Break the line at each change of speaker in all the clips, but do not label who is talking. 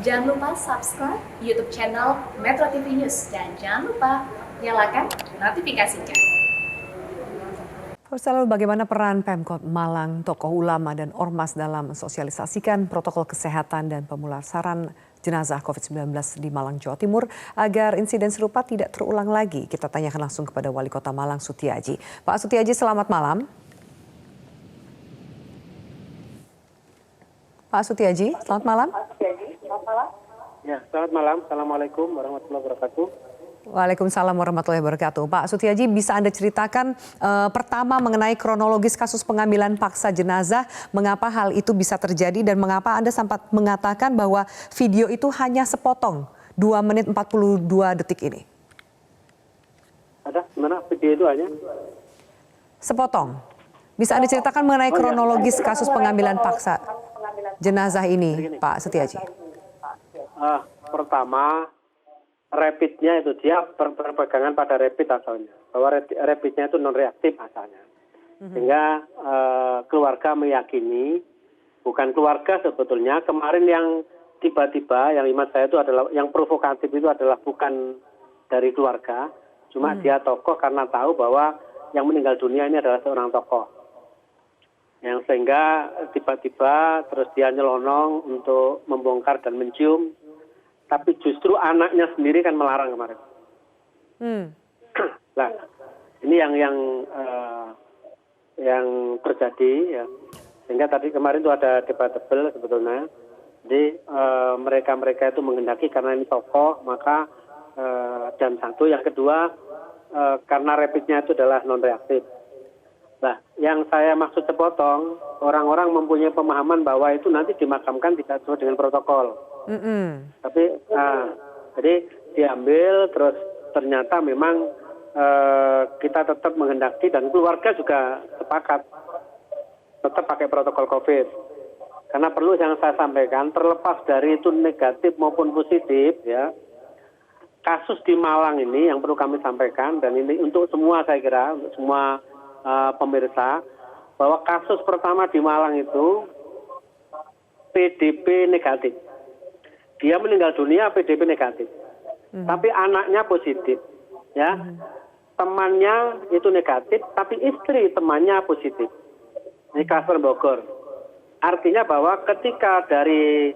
Jangan lupa subscribe YouTube channel Metro TV News dan jangan lupa nyalakan notifikasinya.
Lalu bagaimana peran Pemkot Malang, tokoh ulama dan ormas dalam mensosialisasikan protokol kesehatan dan pemulasaran jenazah COVID-19 di Malang, Jawa Timur agar insiden serupa tidak terulang lagi? Kita tanyakan langsung kepada Wali Kota Malang, Sutiaji. Pak Sutiaji, selamat malam. Pak Sutiaji, selamat malam.
Ya, selamat malam. Assalamualaikum warahmatullahi wabarakatuh.
Waalaikumsalam warahmatullahi wabarakatuh. Pak Sutiaji, bisa Anda ceritakan pertama mengenai kronologis kasus pengambilan paksa jenazah, mengapa hal itu bisa terjadi dan mengapa Anda sempat mengatakan bahwa video itu hanya sepotong 2 menit 42 detik ini?
Ada gimana video itu hanya?
Sepotong. Bisa Anda ceritakan mengenai kronologis kasus pengambilan paksa jenazah ini, Pak Sutiaji?
Pertama, rapidnya itu dia berpegangan pada rapid asalnya, bahwa rapidnya itu non reaktif asalnya, sehingga keluarga meyakini, bukan keluarga sebetulnya, kemarin yang tiba-tiba yang imat saya itu adalah yang provokatif itu adalah bukan dari keluarga, cuma dia tokoh karena tahu bahwa yang meninggal dunia ini adalah seorang tokoh, yang sehingga tiba-tiba terus dia nyelonong untuk membongkar dan mencium. Tapi justru anaknya sendiri kan melarang kemarin. Nah, ini yang terjadi ya. Sehingga tadi kemarin itu ada debatable sebetulnya. Jadi mereka itu menghendaki karena ini tokoh, maka dan satu, yang kedua karena rapidnya itu adalah non reaktif. Nah, yang saya maksud sepotong, orang-orang mempunyai pemahaman bahwa itu nanti dimakamkan tidak sesuai dengan protokol. Tapi jadi diambil, terus ternyata memang kita tetap menghendaki dan keluarga juga sepakat tetap pakai protokol COVID. Karena perlu yang saya sampaikan, terlepas dari itu negatif maupun positif ya, kasus di Malang ini yang perlu kami sampaikan, dan ini untuk semua, saya kira untuk semua pemirsa, bahwa kasus pertama di Malang itu PDP negatif. Dia meninggal dunia PDP negatif, tapi anaknya positif, ya, temannya itu negatif, tapi istri temannya positif. Ini kluster Bogor. Artinya bahwa ketika dari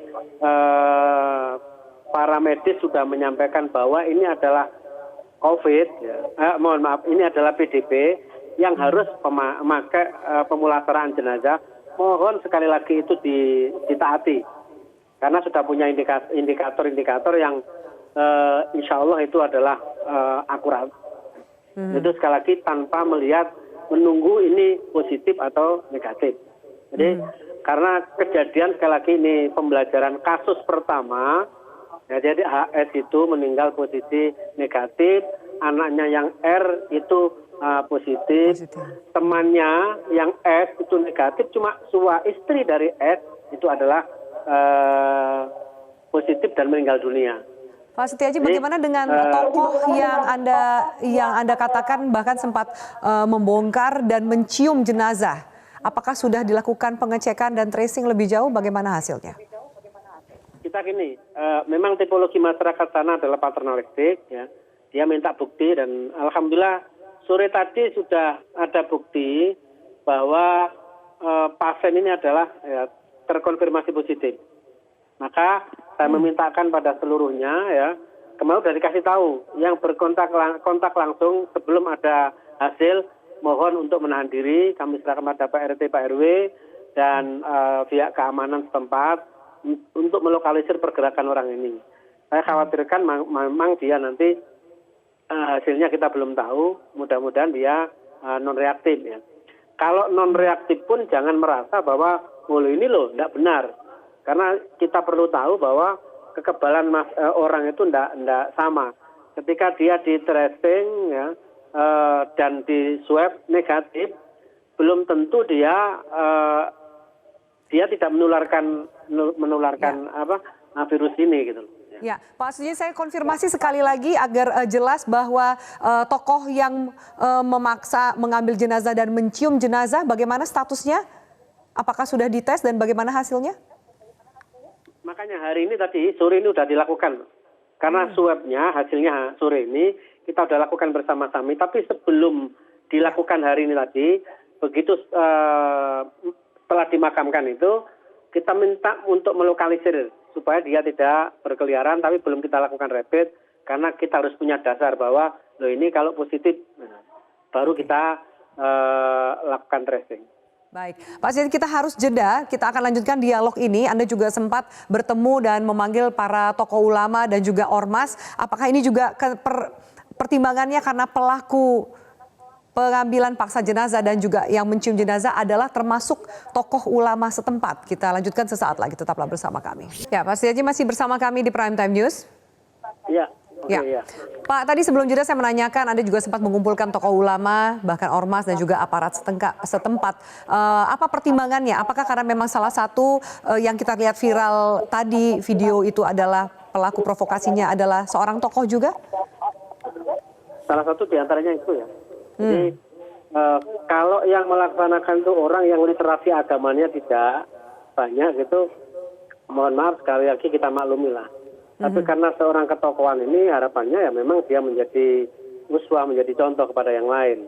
para medis sudah menyampaikan bahwa ini adalah COVID, ya, mohon maaf, ini adalah PDP yang harus memakai pemulasaraan jenazah, mohon sekali lagi itu ditaati. Karena sudah punya indikator-indikator yang insya Allah itu adalah akurat. Itu sekali lagi tanpa melihat, menunggu ini positif atau negatif. Jadi karena kejadian sekali lagi ini pembelajaran kasus pertama, ya, jadi HS itu meninggal posisi negatif, anaknya yang R itu positif, temannya yang S itu negatif, cuma istri dari S itu adalah positif dan meninggal dunia.
Pak Sutiaji, bagaimana dengan tokoh yang Anda katakan bahkan sempat membongkar dan mencium jenazah? Apakah sudah dilakukan pengecekan dan tracing lebih jauh? Bagaimana hasilnya?
Kita gini, memang tipologi masyarakat sana adalah paternalistik, ya. Dia minta bukti dan alhamdulillah sore tadi sudah ada bukti bahwa pasien ini adalah terkonfirmasi positif. Maka saya memintakan pada seluruhnya, ya, kemarin sudah dikasih tahu yang kontak langsung sebelum ada hasil, mohon untuk menahan diri. Kami serahkan pada Pak RT, Pak RW dan pihak keamanan setempat untuk melokalisir pergerakan orang ini. Saya khawatirkan memang dia nanti hasilnya kita belum tahu. Mudah-mudahan dia non reaktif, ya. Kalau non reaktif pun jangan merasa bahwa ini loh tidak benar. Karena kita perlu tahu bahwa kekebalan orang itu tidak sama. Ketika dia di tracing, ya, dan di swab negatif, belum tentu dia tidak menularkan virus ini gitu.
Ya, Pak Sutiaji, saya konfirmasi sekali lagi agar jelas bahwa tokoh yang memaksa mengambil jenazah dan mencium jenazah, bagaimana statusnya? Apakah sudah dites dan bagaimana hasilnya?
makanya hari ini tadi sore ini sudah dilakukan. Karena swabnya hasilnya sore ini kita sudah lakukan bersama-sama. Tapi sebelum dilakukan hari ini tadi, begitu setelah dimakamkan itu, kita minta untuk melokalisir supaya dia tidak berkeliaran, tapi belum kita lakukan rapid karena kita harus punya dasar bahwa loh ini kalau positif baru kita lakukan tracing.
Baik, Pak Suyadi, kita harus jeda. Kita akan lanjutkan dialog ini. Anda juga sempat bertemu dan memanggil para tokoh ulama dan juga ormas. Apakah ini juga pertimbangannya karena pelaku pengambilan paksa jenazah dan juga yang mencium jenazah adalah termasuk tokoh ulama setempat? Kita lanjutkan sesaat lagi. Tetaplah bersama kami. Ya, Pak Suyadi masih bersama kami di Prime Time News.
Iya.
Ya.
Ya.
Pak, tadi sebelum jeda saya menanyakan, Anda juga sempat mengumpulkan tokoh ulama, bahkan ormas dan juga aparat setempat. Apa pertimbangannya? Apakah karena memang salah satu yang kita lihat viral tadi video itu adalah pelaku provokasinya adalah seorang tokoh juga?
Salah satu diantaranya itu ya. Jadi kalau yang melaksanakan itu orang yang literasi agamanya tidak banyak gitu, mohon maaf sekali lagi kita maklumilah. Tapi karena seorang ketokohan ini harapannya ya memang dia menjadi uswah, menjadi contoh kepada yang lain.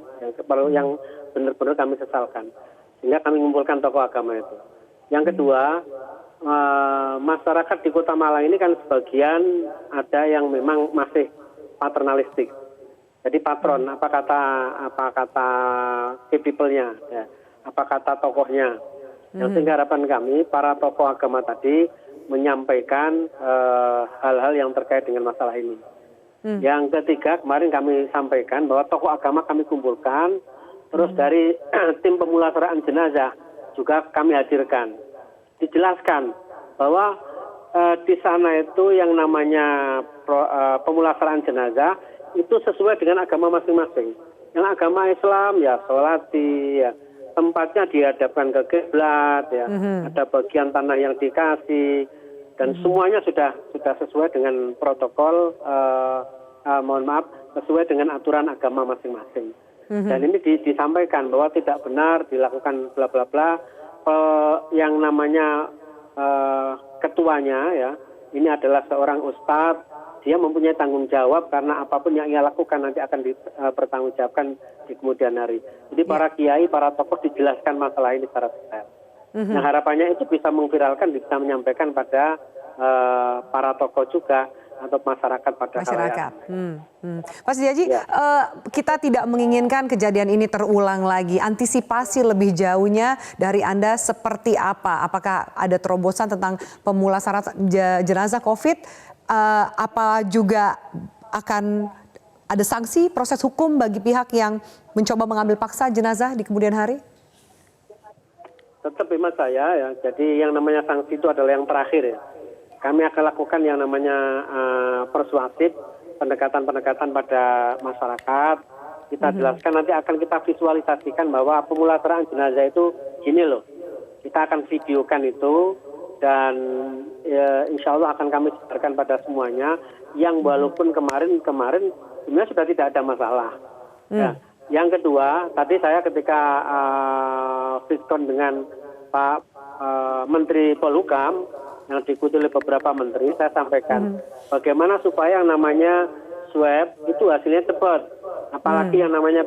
Yang benar-benar kami sesalkan. Sehingga kami mengumpulkan tokoh agama itu. Yang kedua, masyarakat di Kota Malang ini kan sebagian ada yang memang masih paternalistik. Jadi patron, apa kata key people-nya, ya, apa kata tokohnya. Yang sehingga harapan kami, para tokoh agama tadi menyampaikan hal-hal yang terkait dengan masalah ini. Yang ketiga, kemarin kami sampaikan bahwa tokoh agama kami kumpulkan, terus dari tim pemulasaraan jenazah juga kami hadirkan. Dijelaskan bahwa di sana itu yang namanya pemulasaraan jenazah itu sesuai dengan agama masing-masing. Yang agama Islam ya sholati, ya tempatnya dihadapkan ke kiblat, ya ada bagian tanah yang dikasih. Dan semuanya sudah sesuai dengan protokol, mohon maaf, sesuai dengan aturan agama masing-masing. Dan ini disampaikan bahwa tidak benar dilakukan bla bla bla. Yang namanya ketuanya ya, ini adalah seorang ustadz, dia mempunyai tanggung jawab karena apapun yang ia lakukan nanti akan dipertanggungjawabkan di kemudian hari. Jadi para kiai, para tokoh dijelaskan masalah ini secara detail. Nah harapannya itu bisa mengviralkan, bisa menyampaikan pada para tokoh juga atau masyarakat pada
masyarakat. Pak Suyadi, kita tidak menginginkan kejadian ini terulang lagi. Antisipasi lebih jauhnya dari Anda seperti apa? Apakah ada terobosan tentang pemulasaraan jenazah COVID? Apa juga akan ada sanksi proses hukum bagi pihak yang mencoba mengambil paksa jenazah di kemudian hari?
Tetap hemat saya ya, jadi yang namanya sanksi itu adalah yang terakhir ya. Kami akan lakukan yang namanya persuasif, pendekatan-pendekatan pada masyarakat. Kita jelaskan, nanti akan kita visualisasikan bahwa pemulasaraan jenazah itu gini loh. Kita akan videokan itu dan insya Allah akan kami sebarkan pada semuanya. Yang walaupun kemarin sebenarnya sudah tidak ada masalah. Ya. Yang kedua, tadi saya ketika diskon dengan Pak Menteri Polhukam yang diikuti oleh beberapa menteri, saya sampaikan bagaimana supaya yang namanya swab itu hasilnya cepat. Apalagi yang namanya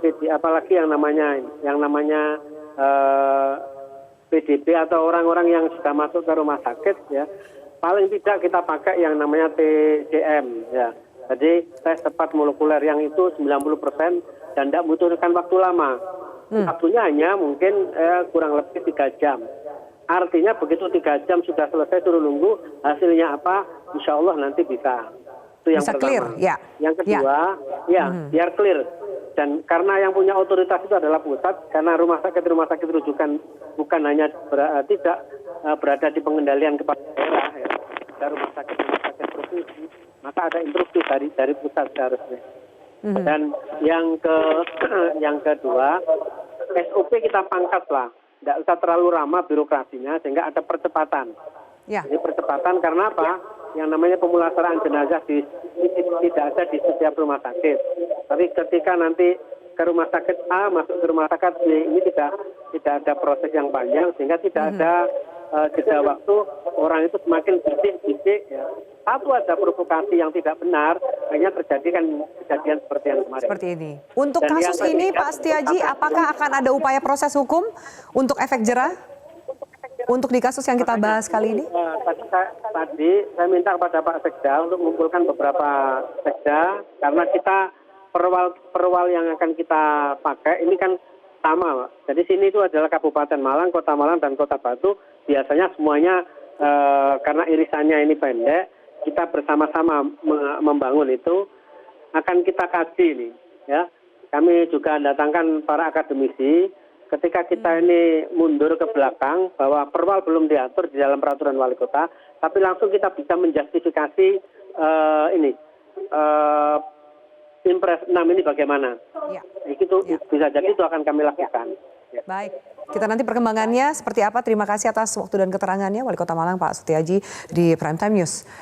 PDP atau orang-orang yang sudah masuk ke rumah sakit ya, paling tidak kita pakai yang namanya TCM ya. Jadi tes cepat molekuler yang itu 90% dan tidak membutuhkan waktu lama. Waktunya hanya mungkin kurang lebih 3 jam. Artinya begitu 3 jam sudah selesai, suruh nunggu hasilnya apa, insya Allah nanti bisa. Itu yang
bisa
pertama.
Clear, ya.
Yang kedua, biar clear. Dan karena yang punya otoritas itu adalah pusat, karena rumah sakit rujukan bukan hanya tidak berada di pengendalian kepala daerah, ya. Ada rumah sakit provinsi, maka ada instruksi dari pusat seharusnya. Dan yang kedua, SOP kita pangkat lah. Tidak usah terlalu ramah birokrasinya sehingga ada percepatan. Ya. Ini percepatan karena apa? Yang namanya pemulasaraan jenazah tidak ada di setiap rumah sakit. Tapi ketika nanti ke rumah sakit A masuk ke rumah sakit B, ini tidak ada proses yang panjang sehingga tidak ada jeda waktu orang itu semakin bisik-bisik ya. Satu ada provokasi yang tidak benar, akhirnya terjadi kan kejadian seperti yang kemarin.
Seperti ini. Untuk
Dan
kasus
yang
ini
ketiga,
Pak Setiaji, apakah akan ada upaya proses hukum untuk efek jerah? Untuk di kasus yang kita bahas kali ini?
Tadi saya minta kepada Pak Sekda untuk mengumpulkan beberapa sekda, karena kita perwal yang akan kita pakai ini kan sama, Pak. Jadi sini itu adalah Kabupaten Malang, Kota Malang, dan Kota Batu. Biasanya semuanya karena irisannya ini pendek, kita bersama-sama membangun itu akan kita kaji ini, ya. Kami juga datangkan para akademisi. Ketika kita ini mundur ke belakang bahwa perwal belum diatur di dalam peraturan wali kota, tapi langsung kita bisa menjustifikasi Impres 6 ini bagaimana.
Ya.
Itu bisa jadi itu akan kami lakukan. Ya.
Baik, kita nanti perkembangannya seperti apa. Terima kasih atas waktu dan keterangannya Wali Kota Malang Pak Setiaji di Prime Time News.